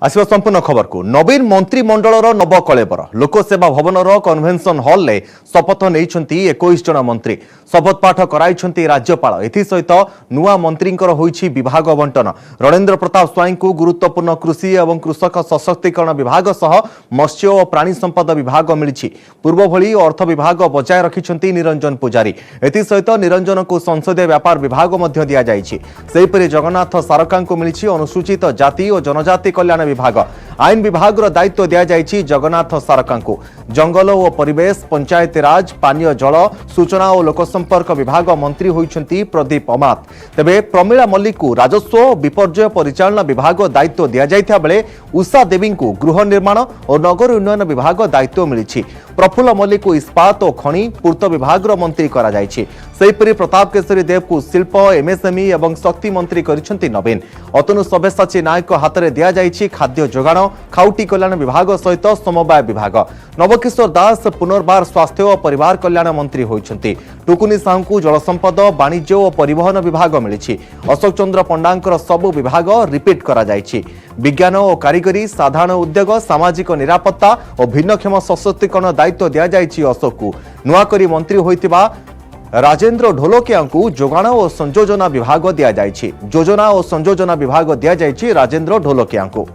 आसवा संपूर्ण खबर को नवीन मंत्रिमंडल नव कलेबर लोकसेवा भवन कन्वेंशन हॉल में शपथ नहीं 21 जन मंत्री शपथ पाठ कराई राज्यपाल एसहित नुआ मंत्री विभाग बंटन रणेन्द्र प्रताप स्वाई को गुरुत्वपूर्ण कृषि और कृषक सशक्तिकरण विभाग सह मत्स्य और प्राणी संपद विभाग मिली पूर्व भली अर्थ विभाग बजाय रखिंट निरंजन पुजारी एसहित निरंजन को संसदीय व्यापार विभाग दि जापरी जगन्नाथ सारका को मिली अनुसूचित जाति और जनजाति कल्याण विभाग आईन विभाग दायित्व दि जाइछि जगन्नाथ सारका को जंगल और परिवेश पंचायत राज पानीय जल सूचना और लोकसंपर्क विभाग मंत्री होइछन्ति प्रदीप अमात तेबे प्रमीला मल्लिक को राजस्व विपर्यय परिचालना विभाग दायित्व दि जाइथा बेले उषा देवी को गृह निर्माण और नगर उन्नयन विभाग दायित्व मिली प्रफुल्ल मल्लिक को इस्पात और खनि पूर्त विभाग मंत्री करा जाइछि सेहिपरि प्रताप केशरी देव को शिल्प एमएसएमई और शक्ति मंत्री करिसेंति नवीन अतनु सब्यसाची नायक हाथ में दि जाइछि खाद्य जोगाण खाउटी कल्याण विभाग सहित समवाय विभाग नवकिशोर दास पुनर्बार स्वास्थ्य और परिवार कल्याण मंत्री होइछन्ति टुकुनी साहू को जलसंपद वाणिज्य और परिवहन विभाग मिली अशोक चंद्र पंडा सबु विभाग रिपीट करा जाइछि विज्ञान और कारीगरी साधारण उद्योग सामाजिक निरापत्ता और भिन्नक्षम सशक्तिकरण दायित्व दि जाइछि अशोक को नुआकरी मंत्री होइतिबा राजेंद्र ढोलकिया को जोगाण और संयोजना विभाग दि जाइछि योजना और संयोजना विभाग दि जाइछि राजेंद्र ढोलकिया को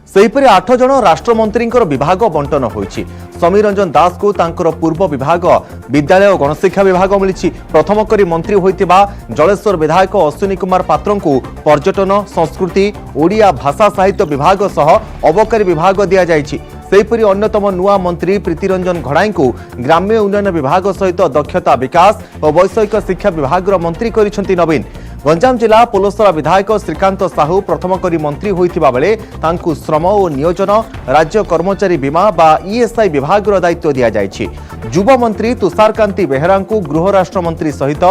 सेहिपरि 8 जन राष्ट्रमंत्री विभाग बंटन होइछि समीर रंजन दास को तांकर पूर्व विभाग विद्यालय और गणशिक्षा विभाग मिली प्रथम करी मंत्री होइतिबा जलेश्वर विधायक अश्विनी कुमार पात्र को पर्यटन संस्कृति ओडिया भाषा साहित्य विभाग सह अबकारी विभाग दि जाइछि सेहिपरि अन्यतम नुआ मंत्री प्रीतिरंजन घड़ाई को ग्राम्य उन्नयन विभाग सहित दक्षता विकास और वैषयिक शिक्षा विभाग मंत्री करिसेंति नवीन गंजाम जिला पोलोसरा विधायक श्रीकांत साहू प्रथम करी मंत्री होइतिबा बेले तांकु श्रम और नियोजन राज्य कर्मचारी बीमा बा ईएसआई विभाग दायित्व दि जाइछि युवा मंत्री तुषारकांति बेहेरा को गृह राष्ट्र मंत्री सहित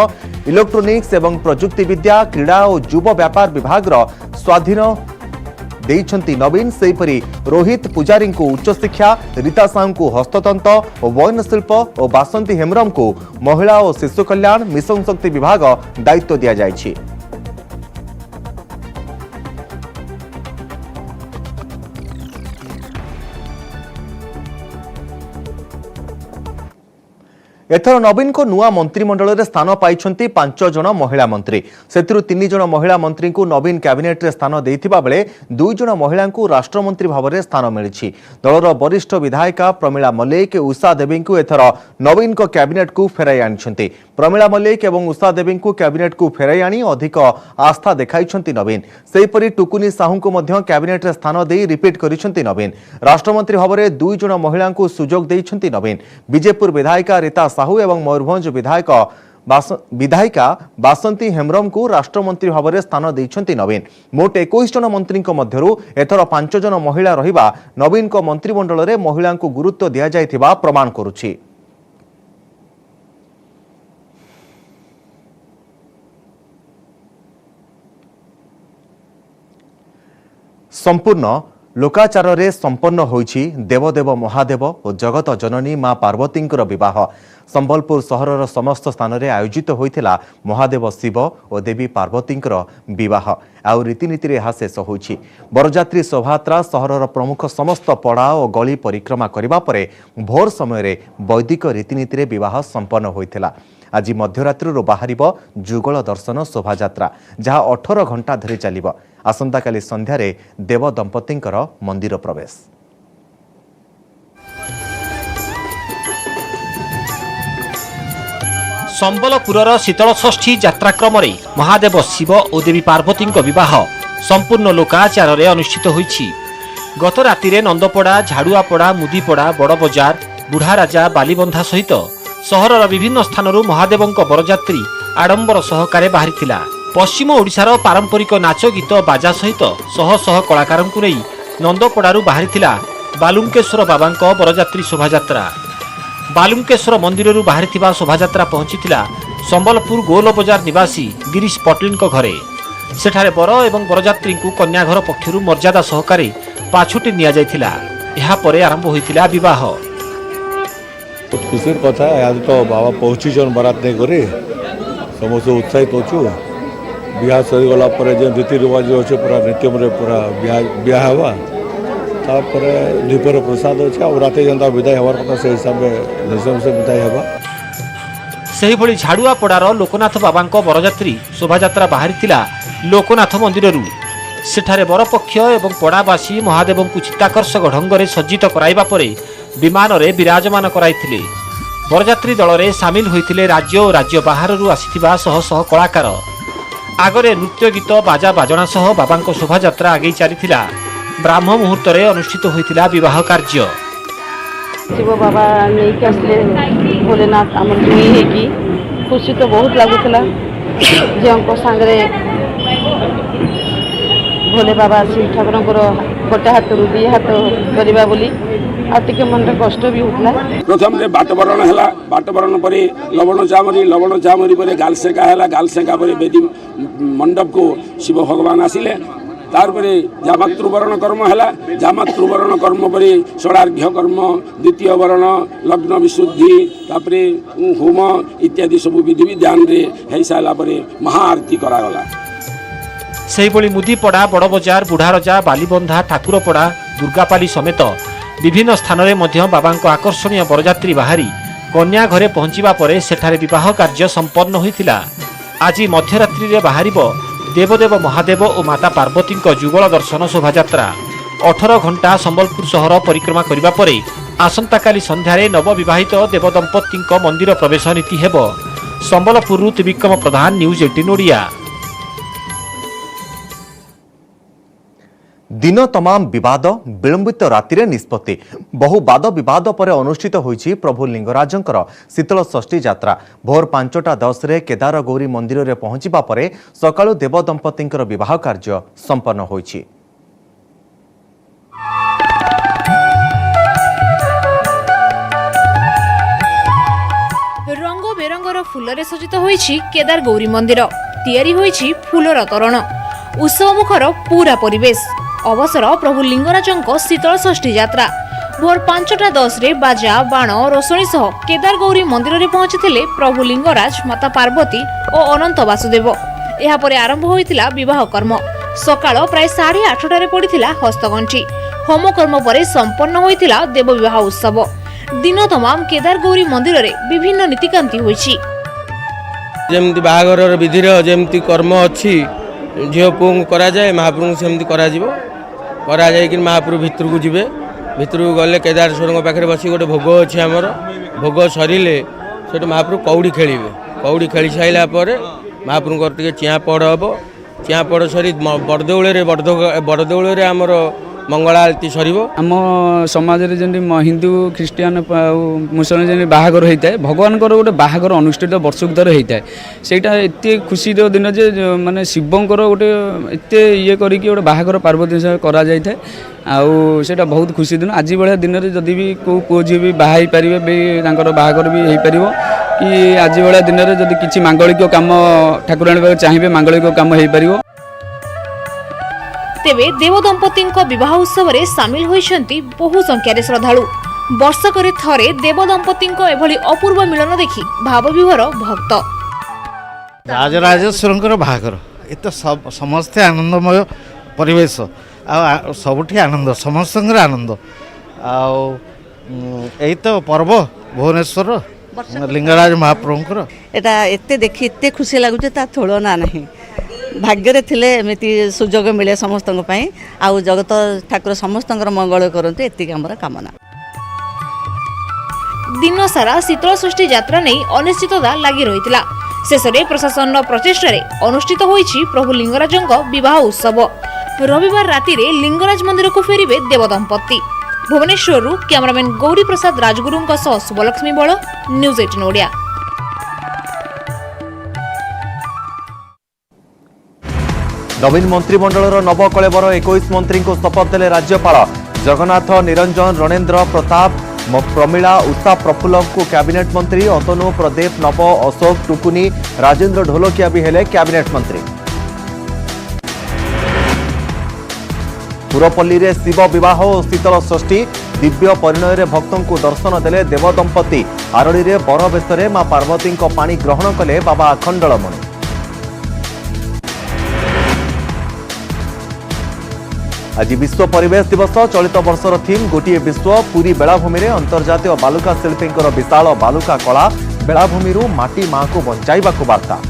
इलेक्ट्रोनिक्स एवं प्रजुक्ति विद्या क्रीड़ा और युव व्यापार विभाग स्वाधीन देइछन्ति नवीन सेहिपरि रोहित पुजारी को उच्च शिक्षा रीता साहू को हस्ततंत्र और वयन शिल्प और बासंती हेम्ब्रम को महिला और शिशु कल्याण मिशन शक्ति विभाग दायित्व दि जाइछि एथर नवीन को नुआ मंत्रिमंडल में स्थान पाई 5 जन महिला मंत्री से 3 जन महिला मंत्री को नवीन कैबिनेट रे स्थान देइथिबा बेले 2 जन महिला को राष्ट्रमंत्री भाव में स्थान मिली दलर वरिष्ठ विधायिका प्रमीला मल्लिक उषा देवी को एथर नवीन को कैबिनेट को फेराई आनिछन्ति प्रमीला मल्लिक और उषा देवी को कैबिनेट को फेराई आनी अधिक आस्था देखाइछन्ति नवीन सेहिपरि टुकुनी साहू को मध्य कैबिनेट रे स्थान दे रिपीट करिछन्ति नवीन राष्ट्रमंत्री भाव में 2 जन महिला को सुजोग देइछन्ति नवीन विजेपुर विधायिका रीता साहू एवं मयूरभंज विधायिका बासंती हेम्ब्रम को राष्ट्रमंत्री भाव में स्थान देइछन्ति नवीन मोट 21 जन मंत्री मध्यरु एथर 5 जन महिला रहिबा नवीन को मंत्रिमंडल में महिला को गुरुत्व दि जाइथिबा प्रमाण करुछि संपूर्ण लोकाचार रे संपन्न होइछि देवदेव महादेव और जगत जननी मां पार्वतींकर विवाह संबलपुर सहरर समस्त स्थान रे आयोजित होइथिला महादेव शिव और देवी पार्वतींकर विवाह आउ रीतिनीति रे शेष होइछि बरजात्री शोभायात्रा सहरर प्रमुख समस्त पड़ा और गली परिक्रमा करिबा परे भोर समय रे वैदिक रीतिनीति रे विवाह संपन्न होइथिला आज मध्यरात्रि बाहर जुगल दर्शन शोभायात्रा जहाँ 18 घंटा धरी चलिब आसंता काली संध्यार देव दंपतिंकर मंदिर प्रवेश संबलपुरर शीतलषष्ठी यात्राक्रम महादेव शिव और देवी पार्वती विवाह संपूर्ण लोकाचार अनुष्ठित होइछि गत राति नंदपड़ा झाड़ुआपड़ा मुदीपड़ा बड़ बजार बुढ़ाराजा बालीबंधा सहित सहरर विभिन्न स्थानरू महादेव बरजात्री आडंबर सहकारे बाहरी पश्चिम ओडिशार पारंपरिक नाच गीत बाजा सहित शह शह कलाकार नंदपड़ारू बाहरी बालुंकेश्वर बाबा बरजात्री शोभायात्रा बालुंकेश्वर मंदिर बाहरी शोभायात्रा पहुंची संबलपुर गोल बजार निवासी गिरीश पटेल घरे सेठारे बर एवं बरजात्री को कन्याघर पक्षरु मर्यादा सहकारे पाछुटी निया जायथिला। एहा परे आरंभ होइथिला विवाह। बहुत खुशी कथा आज तो बाबा पहुँचीन बरात नहीं करे समस्त उत्साहित अच्छु बिहा सरी गला जो रीति रिवाज अच्छे पूरा नित्यम पूरा बिहा हवा तापर द्वीपर प्रसाद अच्छे और रात जनता विदाय हवार कथा से हिसाब से विदाय हवा सेहिभଳି ଝାଡୁଆପଡ଼ାର ଲୋକନାଥ ବାବାଙ୍କ ବରଯାତ୍ରୀ ଶୋଭାଯାତ୍ରା ବାହାରିଥିଲା ଲୋକନାଥ ମନ୍ଦିରରୁ। ସେଠାରେ ବରପକ୍ଷ ଏବଂ ପଡ଼ାବାସୀ ମହାଦେବଙ୍କୁ ଚିତ୍ତାକର୍ଷକ ଢଙ୍ଗରେ ସଜ୍ଜିତ କରାଇବା ପରେ ବିମାନରେ ବିରାଜମାନ କରାଇଥିଲେ। ବରଯାତ୍ରୀ ଦଳରେ ସାମିଲ ହୋଇଥିଲେ ରାଜ୍ୟ ଓ ରାଜ୍ୟ ବାହାରରୁ ଆସିଥିବା ଶହ ଶହ କଳାକାର। ଆଗରେ ନୃତ୍ୟ ଗୀତ ବାଜା ବାଜଣା ସହ ବାବାଙ୍କ ଶୋଭାଯାତ୍ରା ଆଗେଇ ଚାଲିଥିଲା। ବ୍ରାହ୍ମ ମୁହୂର୍ତ୍ତରେ ଅନୁଷ୍ଠିତ ହୋଇଥିଲା ବିବାହ କାର୍ଯ୍ୟ। शिव बाबा नहीं के आसले भोलेनाथ आम जुई है कि खुशी तो बहुत लगुला झील सांगे भोले बाबा शिव ठाकुर गोटे हाथ रू दी हाथ करवा बोली आटे मन कष्ट भी होता। प्रथम बाटवरण है बाटवरण पर लवण चामरी पर गालसेका है गालसेका पर बेदी मंडप को शिव भगवान आसिले तारपरे जामातृवरण कर्म है जामातृवरण कर्म पर षडार्घ्य कर्म द्वितीय वरण लग्न विशुद्धि तापरे होम इत्यादि सब विधि विधान हो सारा महाआरती करागला। सेहिभଳି मुदीपड़ा बड़बजार बुढ़ारजा बालीबंधा ठाकुरपड़ा दुर्गापाली समेत विभिन्न स्थान में बाबांक आकर्षणीय बरଯାତ୍ରୀ बाहरी कन्या घरे पहुंचवा पर सेठारे विवाह कार्य संपन्न होइतिला। आज मध्यरात्रि रे बाहरिबो देवदेव महादेव और माता पार्वती जुगल दर्शन शोभायात्रा 18 घंटा संबलपुर सहर परिक्रमा करने पर आसंताकाली संध्यारे नवविवाहित देवदंपति मंदिर प्रवेश नीति हेब। संबलपुर त्रिविक्रम प्रधान न्यूज 18 ओडिया। दिन तमाम विवाद विलंबित राति निष्पत्ति बहु वाद विवाद पर अनुष्ठित होईछि प्रभु लिंगराजंकर शीतल षष्ठी यात्रा। भोर 5:10 रे केदार गौरी मंदिर रे पहुंचीबा परे सकाळु देव दंपतिंकर विवाह कार्य संपन्न होईछि। रंग बेरंगर फूल रे सज्जित होईछि केदार गौरी मंदिर। तैयारी होईछि फूलर तोरण। उत्सव मुखर पूरा परिवेश। अवसर प्रभु लिंगराजंक शीतल षष्ठी यात्रा। भोर 5:10 रे बाजा बाण रोषणी सह केदार गौरी मंदिर रे पहुंचीथिले प्रभु लिंगराज माता पार्वती और अनंत वासुदेव। एहा परे आरंभ होइतिला विवाह कर्म। सकाळ प्राय 8:30 रे पड़िथिला हस्तगंठी। होम कर्म परे संपन्न होइतिला देव विवाह उत्सव। दिन तमाम केदार गौरी मंदिर रे विभिन्न नीतिकांति होइछि। जेमति बाहागर विधिर जेमति कर्म अछि झील पुओं करा जाए महाप्रभु सेमती करा जिवो करा जाए कि महाप्रभु भितर को जिवे भितर को गले केदारेश्वर पाखे बस गोटे भोग अच्छे आमर भोग सरिले से महाप्रभु कौड़ी खेलिए कौड़ी खेली सारा पर महाप्रभु टे चिया पड़ हम चिया पड़ सरी बड़देउल आमर मंगला आरती सर आम समाज हिंदू ख्रीस्टियान मुसलमान जमी बाहागर होता है भगवान गोटे बाहागर अनुष्ठित वर्षक थर होता है सेटा एत खुशी दिन जे माने शिवंकर गोटे एत ये करी गोटे बाहागर पार्वती करा जाए आउटा बहुत खुशी दिन आज भाया दिन में जदि भी कौ पुओ झी भी बाहा पारे भी बाहागर भी हो पार कि आज भाया दिन में जदि किसी मांगलिक काम ठाकुराणी चाहिए मांगलिक काम हो पार। तेबे देव दंपति विवाह उत्सव में सामिल होइछंती बहु संख्यार श्रद्धालु। वर्षक थरे देव दंपति एभली अपूर्व मिलन देखि भावविभोर भक्त। राजराजेश्वर बाहागर ये तो समस्ते आनंदमय परिवेश सबुठी आनंद समस्त आनंद यही तो पर्व भुवनेश्वर लिंगराज महाप्रभुंकर एटा एते देखि एते खुशी लगुचे ता तुलना नहीं। भाग्य थिले एमती सुजोग मिले समस्त आउ जगत ठाकुर समस्त मंगल करंतु एति हमर कामना। दिन सारा शीतल षष्ठी यात्रा नहीं अनिश्चितता लगी रही। शेष में प्रशासन प्रचेष्टा अनुष्ठित होइछि प्रभु लिंगराजंक विवाह उत्सव। रविवार राति रे लिंगराज मंदिर को फेरिबे देव दंपति। भुवनेश्वर कैमरामैन गौरी प्रसाद राजगुरुंक सह शुभलक्ष्मी बल न्यूज 18 ओडिया। नवीन मंत्रिमंडल नव कलेबर 21 मंत्री को शपथ देले राज्यपाल। जगन्नाथ निरंजन रणेन्द्र प्रताप प्रमिला उषा प्रफुल्ल को कैबिनेट मंत्री। अतनु प्रदीप नव अशोक टुकुनी राजेंद्र ढोलकिया भी हेले कैबिनेट मंत्री। पुरपल्ली रे शिव विवाह और शीतल षष्ठी दिव्य परिणय भक्तों को दर्शन देले देवदंपति आरड़ी रे बर बेशरे मां पार्वती पाणी ग्रहण कले बाबा अखंडलमणि। आज विश्व परिवेश दिवस चलित वर्षर थीम गोटे विश्व पुरी बेलाभूमि रे अंतर्जातीय बालुका शिल्पी विशाल बालुका कला बेलाभूमि माटी मां को बंचाइबा को वार्ता।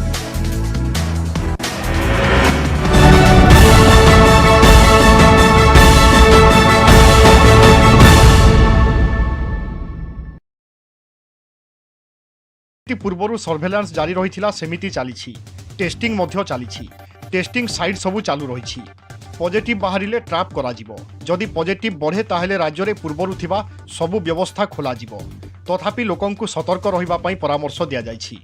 पूर्वर सर्भेलान्स जारी रही सेमिति चली टेस्टिंग चली टेस्टिंग साइट सबू चालू रही पॉजिटिव बाहरिले ट्रैप करा जिवो जदि पॉजिटिव बढ़े ताहेले राज्य रे पूर्वरु थिबा सबु व्यवस्था खोला जिवो तथापि लोकंकु सतर्क रहिबा पई परामर्श दिया जायछि।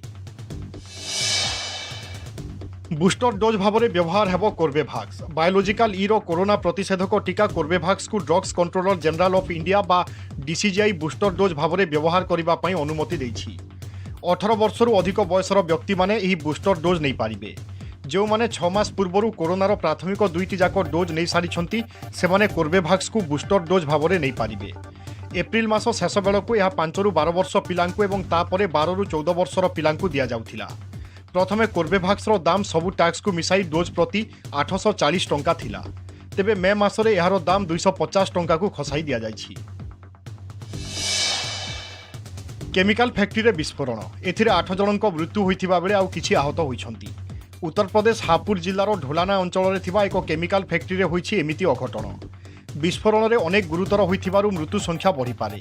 बूस्टर डोज भावरे व्यवहार हेबो कोर्बेभैक्स बायोलॉजिकल ई रो कोरोना प्रतिषेधक टीका कोर्बेभैक्स को drugs controller general of India बा डीसीजीआई बूस्टर डोज भावरे व्यवहार करिबा पई अनुमति दैछि। 18 वर्षरू अधिक बयसर व्यक्ति माने एही बूस्टर डोज नहीं पारिबे। जो माने 6 मास पूर्वरू कोरोनार प्राथमिक 2टी जाक डोज नहीं सारी सेमाने कोर्बेभैक्स को बूस्टर डोज भावरे नहीं पारिबे। एप्रिल मास शेष बेलू यह 5 ରୁ 12 वर्ष पिलांकु एवं तापरे 12 ରୁ 14 वर्षर पिलांकु दिया जाउथिला। प्रथमे कोर्बेभैक्सर दाम सबु टैक्स को मिसाई डोज प्रति 840 टंका थिला। तेबे मे मासरे यार दाम 250 टंका को खसाई दिया जाइछि। केमिकल फैक्ट्री रे विस्फोरण एथिरे 8 जनक मृत्यु होइथिबा बेले आउ किछि आहत होइछंती। उत्तर प्रदेश हापुर जिल्लार ढोलाना अंचल थिबा एक केमिकल फैक्ट्री रे होइछि एमिति अघटन। विस्फोरण रे अनेक गुरुतर होइथिबारु मृत्यु संख्या बढ़ी पारे।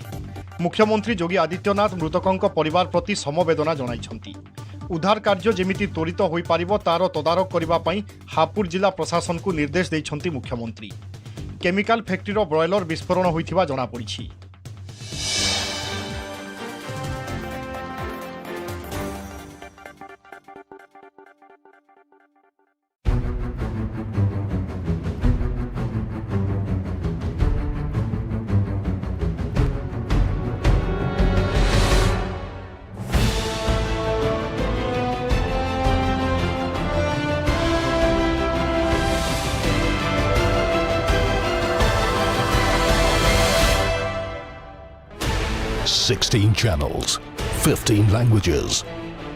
मुख्यमंत्री योगी आदित्यनाथ मृतकंक परिवार प्रति समवेदना जणाइछंती। उद्धार कार्य जेमिति त्वरित होई पारिबो तार तदारक करिबा पई हापुर जिला प्रशासन को निर्देश दैछंती मुख्यमंत्री। केमिकल फैक्ट्री ब्रॉयलर विस्फोरण होइथिबा जणा पड़िछि। $16 channels, 15 languages,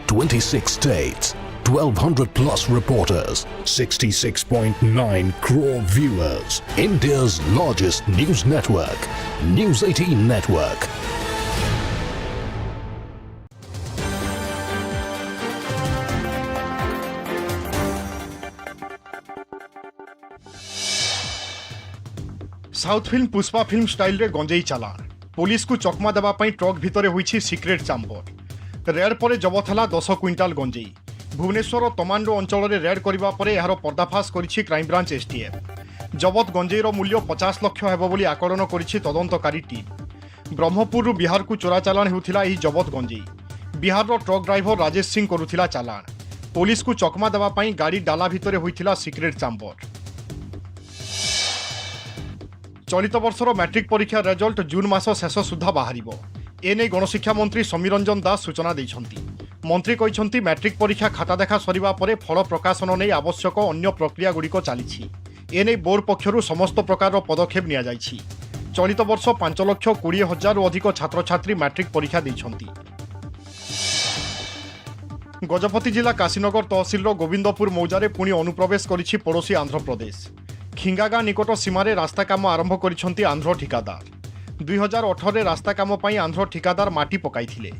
26 states, 1,200 plus reporters, 66.9 crore viewers. India's largest news network, News 18 Network. South film Pushpa film style रे गंजेई चालाण पुलिस को चकमा देवा पई ट्रक भितरे होईछि सिक्रेट चांबर। रेड पर जबत हला 10 क्विंटाल गंजेई। भुवनेश्वर तमांडो अंचल रे रेड करिबा परे यार पर्दाफाश करिछि क्राइम ब्रांच एसटीएफ। जबत गंजेईर मूल्य 50 लाख हेबो बोली आकलन करिछि तदंतकारी टीम। ब्रह्मपुर बिहार को चोरा चालाण हेउथिला एही जबत गंजेई। बिहार रो ट्रक ड्राइवर राजेश सिंह करुथिला चालाण। पुलिस को चकमा देवा पई गाड़ी डाला भितरे होईथिला सिक्रेट चांबर। चलित वर्षर मैट्रिक परीक्षा रिजल्ट जून मास शेष सुधा बाहर एने गणशिक्षा मंत्री समीरंजन दास सूचना देइछंती। मंत्री कहिछंती मैट्रिक परीक्षा खाता देखा सरिबा परे फल प्रकाशन नै आवश्यक अन्य प्रक्रिया गुड़िक चली एने बोर्ड पक्षरु समस्त प्रकार पदक्षेप निया जाइछि। चलित वर्ष 5,20,000 अधिक छात्र छात्री मैट्रिक परीक्षा देइछंती। गजपति जिला काशीनगर तहसिल गोविंदपुर मौजारे पुणी अनुप्रवेश करिछि पड़ोशी आंध्र प्रदेश। खिंगागा निकट सीमार रास्ता काम आरंभ करिछंती आंध्र ठिकादार। 2018 रास्ता काम पई आंध्र ठिकादार माटी पकाइथिले।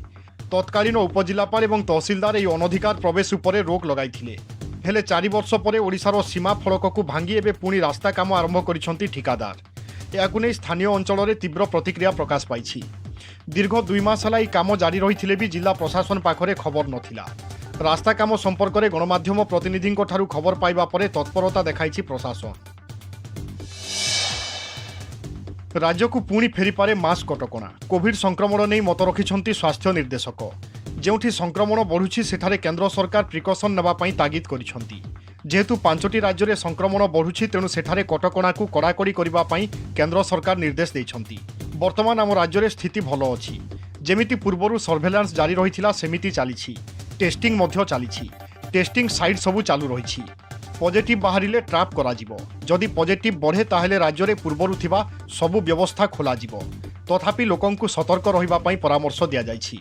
तत्कालीन उपजिलापाल एवं तहसिलदार एई अनधिकार प्रवेश उपरे रोक लगाइथिले। हेले 4 वर्ष परे ओडिशार सीमा फलक को भांगी एबे पुणी रास्ता काम आरंभ करिछंती ठिकादार। याकु नै स्थानीय अंचल रे तीव्र प्रतिक्रिया प्रकाश पाइछि। दीर्घ 2 मास हला एई काम जारी रहिथिले भी जिला प्रशासन पाखरे खबर नथिला। रास्ता काम संपर्क में गणमाध्यम प्रतिनिधि ठारू खबर पाइबा परे तत्परता देखाइछि प्रशासन। राज्य को पुणी फेरी पारे मास्क कटकणा। कोविड संक्रमण नहीं मत रखिछंती स्वास्थ्य निर्देशक। जेउठी संक्रमण बढ़ुछि सेठारे केंद्र सरकार प्रिकॉशन नेबा पई तागिद करिछंती। जेहेतु 5टी राज्य रे संक्रमण बढ़ुछि तेणु सेठारे कटकणा को कड़ाकड़ी करिबा पई केंद्र सरकार निर्देश दैछंती। वर्तमान आम राज्य रे स्थिति भलो अछि। जेमिति पूर्वरु सर्भेलान्स जारी रहिथिला सेमिति चलिछि टेस्टिंग मध्य चलिछि टेस्टिंग साइट सबु चालू रहिछि। पॉजिटिव बाहरिले ट्रैप करा जिवो जदि पॉजिटिव बढ़े ताहेले राज्य रे पूर्वरु थिबा सबु व्यवस्था खोला जिवो तथापि लोकंकु सतर्क रहिबा पई परामर्श दिया जायछि।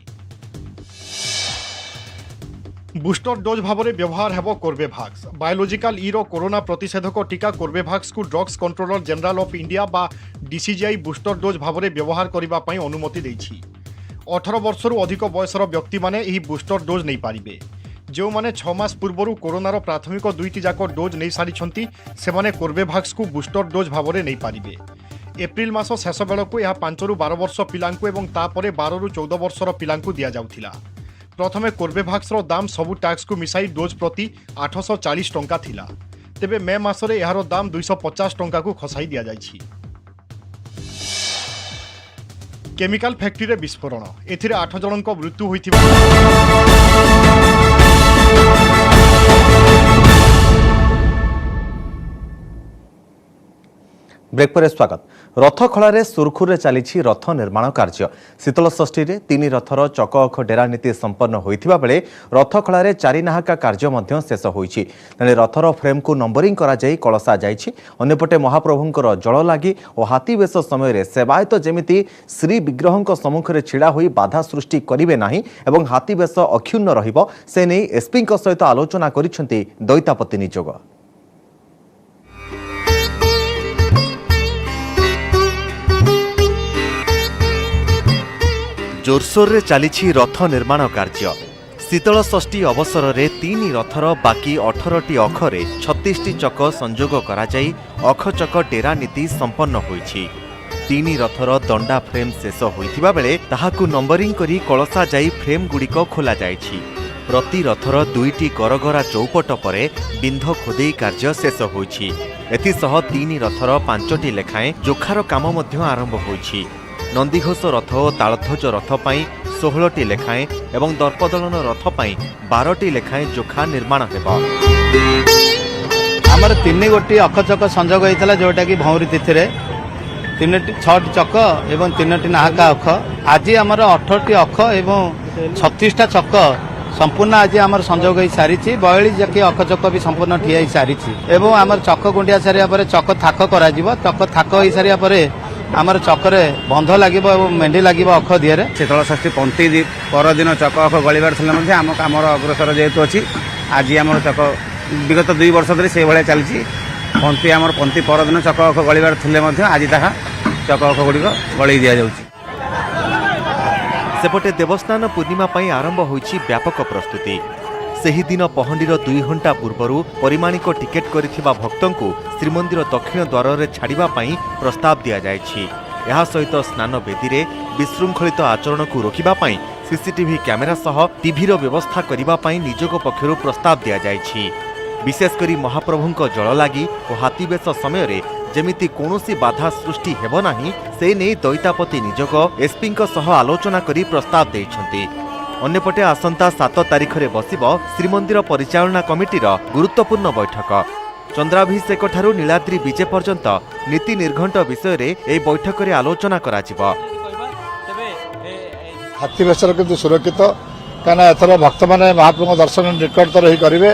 बुस्टर डोज भाव में व्यवहार हेब कोर्बेभैक्स। बायोलॉजिकल ई रो कोरोना प्रतिषेधक टीका कोर्बेभैक्स को drugs controller general of India बा डीसीजीआई बुस्टर डोज भाव में व्यवहार करबा पई अनुमति दैछि। 18 वर्षरू अधिक बयसर व्यक्ति माने एही बुस्टर डोज नहीं पारिबे। जो माने 6 मास पूर्वरू कोरोनार प्राथमिक 2टी जाक डोज नहीं सारिछंती सेमाने कोर्बेभैक्स को बुस्टर डोज भाव में नहीं पारिबे। एप्रिल मास शेष बेलू यह 5 ରୁ 12 वर्ष पिलांकु एवं तापरे 12 ରୁ 14 वर्षर पिलांकु दिया जाउथिला। प्रथमे कोर्बेभैक्सर दाम सबु टैक्स को मिसाई डोज प्रति 840 टंका थिला। तेबे मे मासरे यार दाम 250 टंका को खसाई दिया जाइछि। केमिकल फैक्ट्री रे विस्फोरण एथिरे 8 जनक मृत्यु होइथिबा ब्रेक पर स्वागत। रथ खଳାରେ सुरखुरे चली रथ निर्माण कार्य। शीतल षष्ठी रे 3 रथर चक अख डेरा नीति संपन्न होइथिबा बेले रथ खଳାରେ 4 नाहाका कार्य मध्य शेष होइछि। तेने रथर फ्रेम को नंबरिंग करा जाई कलसा जाइछि। अन्यपटे महाप्रभुंकर जल लागि और हाथी बेश समय रे सेवायत जेमिति श्री विग्रहंक सम्मुखरे छिड़ा होई बाधा सृष्टि करिवे नाही एवं हाथी बेश अक्षुण्ण रहिबो से नै एसपी सहित आलोचना करिसेंति दैतापति निजोग। जोरसोर रे चली रथ निर्माण कार्य। शीतल षष्ठी अवसर रे 3 रथर बाकी 18टी अखरे 36टी चक संजोग करा जाई अख चक डेरा नीति संपन्न होइछि। 3 रथर दंडा फ्रेम शेष होइथिबा बेले ताहाकु नंबरिंग करी कलसा जाई फ्रेम गुड़िक खोला जाइछि। प्रति रथर 2टी गरगरा चौपट परे बिंध खोदेई कार्य शेष होइछि। एथिसह 3 रथर 5टी लेखाएं जोखार काम मध्य आरंभ होइछि। नंदीघोष रथ और तालध्वज रथ पाई 16टी लेखाएं एवं दर्पदलन रथ पाई 12टी लेखाएं जोखा निर्माण हेबा। आमर 3 गोटी अखचक संजोग होता जोटा कि भौरी तिथि 6टी चक एवं 3टी नाहाका अख। आज आमर 18टी अख एवं 36टा चक संपूर्ण आज आमर संजोग हो सारी। बयली जाकि अखचक भी संपूर्ण ठिया हो सारी एवं आमर चक गुंडिया सारिया पर चक थाक करा जिवो। चक थाक हो सारिया पर आमर चक्रे बंध लगे मेढी लगे अख दिहरे। शीतल षष्ठी पंथी परदिन चक अख गलिबार आम कम अग्रसर जेहेतु अच्छी आज आम चक विगत 2 वर्ष धरी से भाया चलती पंथी आम पंथी परदिन चक अख गलिबार आज ताहा चक अख गुड़िक गलई दि जाउछि। सेपटे देवस्नान पूर्णिमा पई आरंभ होइछि व्यापक प्रस्तुति। सेही दिन पहंडीर 2 घंटा पूर्वरु परिमाणिक टिकेट करिथिबा भक्तंकु श्रीमंदिर दक्षिण द्वार रे छाड़िबा पई प्रस्ताव दिया जायछि। एहा सहित स्नान बेदी रे विशृंखलित आचरण को रोकिबा पई सीसीटीवी कैमेरा सह टीवी रो व्यवस्था करिबा पई निजोग पक्षरु प्रस्ताव दिया जायछि। विशेष करी महाप्रभुंक जल लागि और हाथी बेश समय रे जेमिति कोनोसी बाधा सृष्टि हेबो नाही से नै दैतापति निजोग एसपी सह आलोचना करी प्रस्ताव दैछन्ति। अन्यपटे आसंता 7 तारिख रे बसिबो श्रीमंदिर परिचालना कमिटीर गुरुत्वपूर्ण बैठक। चंद्राभिषेक ठारू नीलाद्री विजे पर्यंत नीति निर्घंट विषय रे एई बैठक रे आलोचना करा जिवो। हाथी बेशर किंतु सुरक्षित कहना एथर भक्त माने महाप्रभु दर्शन निकटतर ही करिवे।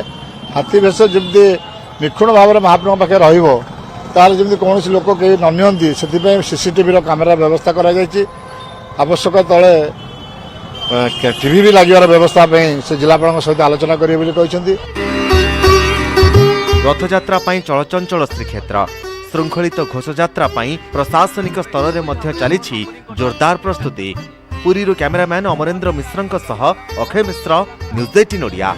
हाथी बेश जमती निखुण भाव में महाप्रभु पाखे रहिबो तार जमती कौन लोक कहीं न नियंती से सीसीटीवी कैमेरा व्यवस्था करा जायछि। आवश्यक तले टीवी भी लगे व्यवस्था से जिलापाल सहित आलोचना करेंगे। रथयात्रा पाई चलचंचल श्रीक्षेत्र श्रृंखलित घोषयात्रा पाई प्रशासनिक स्तर में मध्य चली जोरदार प्रस्तुति। पुरी कैमेरामैन अमरेंद्र मिश्र सह अक्षय मिश्र, न्यूज 18 ओडिया।